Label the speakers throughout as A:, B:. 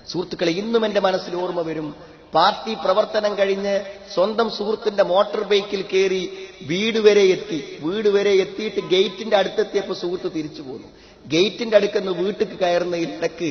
A: സുഹൃത്തുക്കളെ, ഇന്നും എന്റെ മനസ്സിൽ ഓർമ്മ വരും. പാർട്ടി പ്രവർത്തനം കഴിഞ്ഞ് സ്വന്തം സുഹൃത്തിന്റെ മോട്ടോർ ബൈക്കിൽ കയറി വീട് വരെ എത്തിയിട്ട് ഗേറ്റിന്റെ അടുത്തെത്തിയപ്പോൾ സുഹൃത്ത് തിരിച്ചു പോന്നു. ഗേറ്റിന്റെ അടുക്കെന്ന് വീട്ടിൽ കയറുന്ന ഇടയ്ക്ക്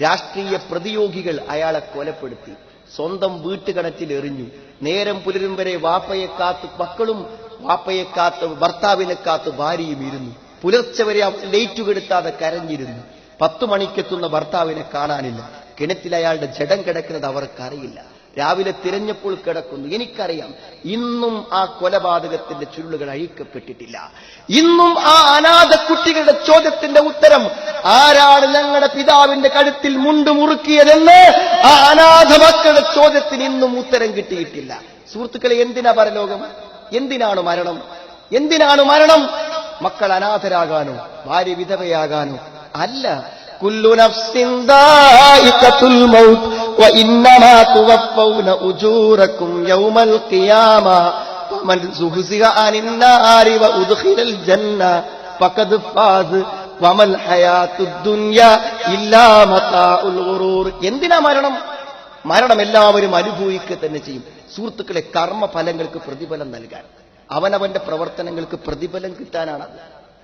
A: രാഷ്ട്രീയ പ്രതിയോഗികൾ അയാളെ കൊലപ്പെടുത്തി. സ്വന്തം വീട്ടുകിണറ്റിൽ എറിഞ്ഞു. നേരം പുലരും വരെ വാപ്പയെ കാത്ത് മക്കളും, വാപ്പയെ കാത്ത് ഭർത്താവിനെ കാത്ത് ഭാര്യയും ഇരുന്നു. പുലർച്ചെ വരെ അവർ ലേറ്റു കെടുത്താതെ കരഞ്ഞിരുന്നു. 10 മണിക്കെത്തുന്ന ഭർത്താവിനെ കാണാനില്ല. കിണറ്റിൽ അയാളുടെ ജഡം കിടക്കുന്നത് അവർക്കറിയില്ല. രാവിലെ തിരഞ്ഞപ്പോൾ കിടക്കുന്നു. എനിക്കറിയാം, ഇന്നും ആ കൊലപാതകത്തിന്റെ ചുരുളുകൾ അഴിക്കപ്പെട്ടിട്ടില്ല. ഇന്നും ആ അനാഥ കുട്ടികളുടെ ചോദ്യത്തിന്റെ ഉത്തരം, ആരാണ് ഞങ്ങളുടെ പിതാവിന്റെ കഴുത്തിൽ മുണ്ട് മുറുക്കിയതെന്ന് ആ അനാഥ മക്കളുടെ ചോദ്യത്തിന് ഇന്നും ഉത്തരം കിട്ടിയിട്ടില്ല. സുഹൃത്തുക്കളെ, എന്തിനാ പരലോകം? എന്തിനാണ് മരണം? എന്തിനാണ് മരണം? മക്കൾ അനാഥരാകാനോ ഭാര്യ വിധവയാകാനോ അല്ല. കുല്ലു നഫ്സിൻ ദായിഖത്തുൽ മൗത്ത് വഇന്നമാ തുവഫൗന ഉജൂറക്കും യൗമൽ ഖിയാമ ഫമൻ സുഹ്സിഹ അനിൻ നാരി വഉദ്ഖിലൽ ജന്ന ഫഖദ് ഫാസ് വമൽ ഹയാത്തുദ് ദുനിയ ഇല്ലാ മതാഉൽ ഗുറൂർ. എന്തിനാ മരണം? മരണം എല്ലാവരും അനുഭവിക്കുക തന്നെ ചെയ്യും. സുഹൃത്തുക്കളെ, കർമ്മഫലങ്ങൾക്ക് പ്രതിഫലം നൽകാൻ, അവനവന്റെ പ്രവർത്തനങ്ങൾക്ക് പ്രതിഫലം കിട്ടാനാണത്.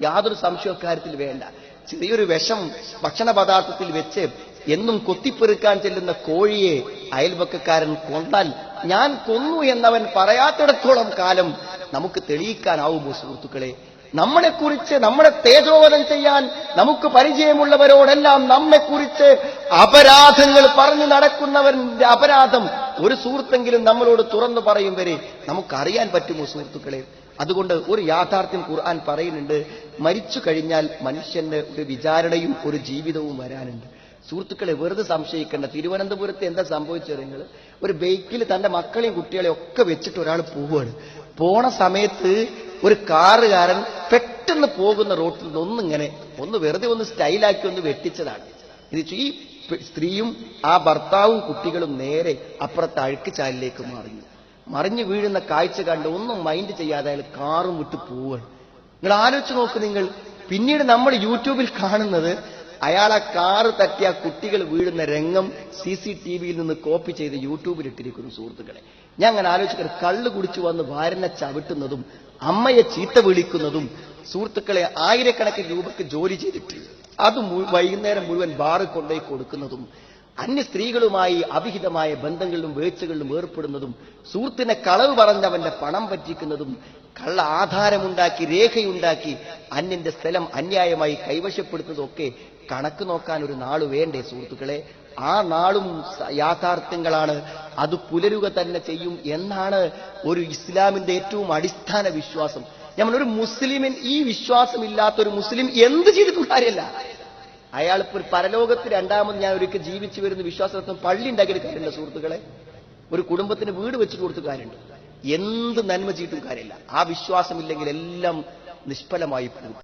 A: യാതൊരു സംശയക്കാര്യത്തിൽ വേണ്ട. ചെറിയൊരു വിഷം ഭക്ഷണ പദാർത്ഥത്തിൽ വെച്ച് എന്നും കൊത്തിപ്പെറുക്കാൻ ചെല്ലുന്ന കോഴിയെ അയൽവക്കക്കാരൻ കൊന്നാൽ ഞാൻ കൊന്നു എന്നവൻ പറയാത്തിടത്തോളം കാലം നമുക്ക് തെളിയിക്കാനാവുമോ സുഹൃത്തുക്കളെ? നമ്മളെക്കുറിച്ച്, നമ്മളെ തേജോവധം ചെയ്യാൻ നമുക്ക് പരിചയമുള്ളവരോടെല്ലാം നമ്മെക്കുറിച്ച് അപരാധങ്ങൾ പറഞ്ഞു നടക്കുന്നവന്റെ അപരാധം ഒരു സുഹൃത്തെങ്കിലും നമ്മളോട് തുറന്നു പറയും വരെ നമുക്കറിയാൻ പറ്റുമോ സുഹൃത്തുക്കളെ? അതുകൊണ്ട് ഒരു യാഥാർത്ഥ്യം ഖുർആൻ പറയുന്നുണ്ട്, മരിച്ചു കഴിഞ്ഞാൽ മനുഷ്യന് ഒരു വിചാരണയും ഒരു ജീവിതവും വരാനുണ്ട്. സുഹൃത്തുക്കളെ, വെറുതെ സംശയിക്കേണ്ട. തിരുവനന്തപുരത്ത് എന്താ സംഭവിച്ചത്? നിങ്ങൾ ഒരു ബൈക്കിൽ തന്റെ മക്കളെയും കുട്ടികളെയും ഒക്കെ വെച്ചിട്ട് ഒരാൾ പോവുകയാണ്. പോണ സമയത്ത് ഒരു കാറുകാരൻ പെട്ടെന്ന് പോകുന്ന റോട്ടിൽ നിന്നൊന്നിങ്ങനെ വെറുതെ സ്റ്റൈലാക്കി വെട്ടിച്ചതാണ്. ഇത് ഈ സ്ത്രീയും ആ ഭർത്താവും കുട്ടികളും നേരെ അപ്പുറത്തെ അഴുക്ക് ചാലിലേക്ക് മറിഞ്ഞു വീഴുന്ന കാഴ്ച കണ്ട് ഒന്നും മൈൻഡ് ചെയ്യാതെ അയാൾ കാറും വിട്ട് പോവുകയാണ്. നിങ്ങൾ ആലോചിച്ച് നോക്ക്. നിങ്ങൾ പിന്നീട് നമ്മൾ യൂട്യൂബിൽ കാണുന്നത് അയാളെ കാറ് തട്ടിയ കുട്ടികൾ വീഴുന്ന രംഗം CCTVയിൽ നിന്ന് കോപ്പി ചെയ്ത് യൂട്യൂബിൽ ഇട്ടിരിക്കുന്നു. സുഹൃത്തുക്കളെ, ഞാൻ അങ്ങനെ ആലോചിക്കുന്നത്, കള്ള് കുടിച്ചു വന്ന് ഭാര്യനെ ചവിട്ടുന്നതും അമ്മയെ ചീത്ത വിളിക്കുന്നതും, സുഹൃത്തുക്കളെ, ആയിരക്കണക്കിന് രൂപയ്ക്ക് ജോലി ചെയ്തിട്ട് അത് വൈകുന്നേരം മുഴുവൻ ബാറ് കൊണ്ടുപോയി കൊടുക്കുന്നതും, അന്യ സ്ത്രീകളുമായി അവിഹിതമായ ബന്ധങ്ങളിലും വേഴ്ചകളിലും ഏർപ്പെടുന്നതും, സുഹൃത്തിനെ കളവ് പറഞ്ഞവന്റെ പണം പറ്റിക്കുന്നതും, കള്ള ആധാരമുണ്ടാക്കി രേഖയുണ്ടാക്കി അന്യന്റെ സ്ഥലം അന്യായമായി കൈവശപ്പെടുത്തുന്നതും ഒക്കെ കണക്ക് നോക്കാൻ ഒരു നാള് വേണ്ടേ സുഹൃത്തുക്കളെ? ആ നാളും യാഥാർത്ഥ്യങ്ങളാണ്. അത് പുലരുക തന്നെ ചെയ്യും എന്നാണ് ഒരു ഇസ്ലാമിന്റെ ഏറ്റവും അടിസ്ഥാന വിശ്വാസം. നമ്മൾ ഒരു മുസ്ലിമിൻ, ഈ വിശ്വാസമില്ലാത്തൊരു മുസ്ലിം എന്ത് ചെയ്തിട്ടും കാര്യമല്ല. അയാളിപ്പോൾ ഒരു പരലോകത്ത് രണ്ടാമത് ഞാൻ ഒരിക്കൽ ജീവിച്ചു വരുന്ന വിശ്വാസത്വം പള്ളി ഉണ്ടാക്കിയിട്ട് കാര്യമുണ്ട് സുഹൃത്തുക്കളെ. ഒരു കുടുംബത്തിന് വീട് വെച്ചിട്ട് കൊടുത്ത് കാര്യമുണ്ട്. എന്ത് നന്മ ചെയ്തിട്ടും കാര്യമില്ല. ആ വിശ്വാസമില്ലെങ്കിൽ എല്ലാം നിഷ്ഫലമായി പോകും.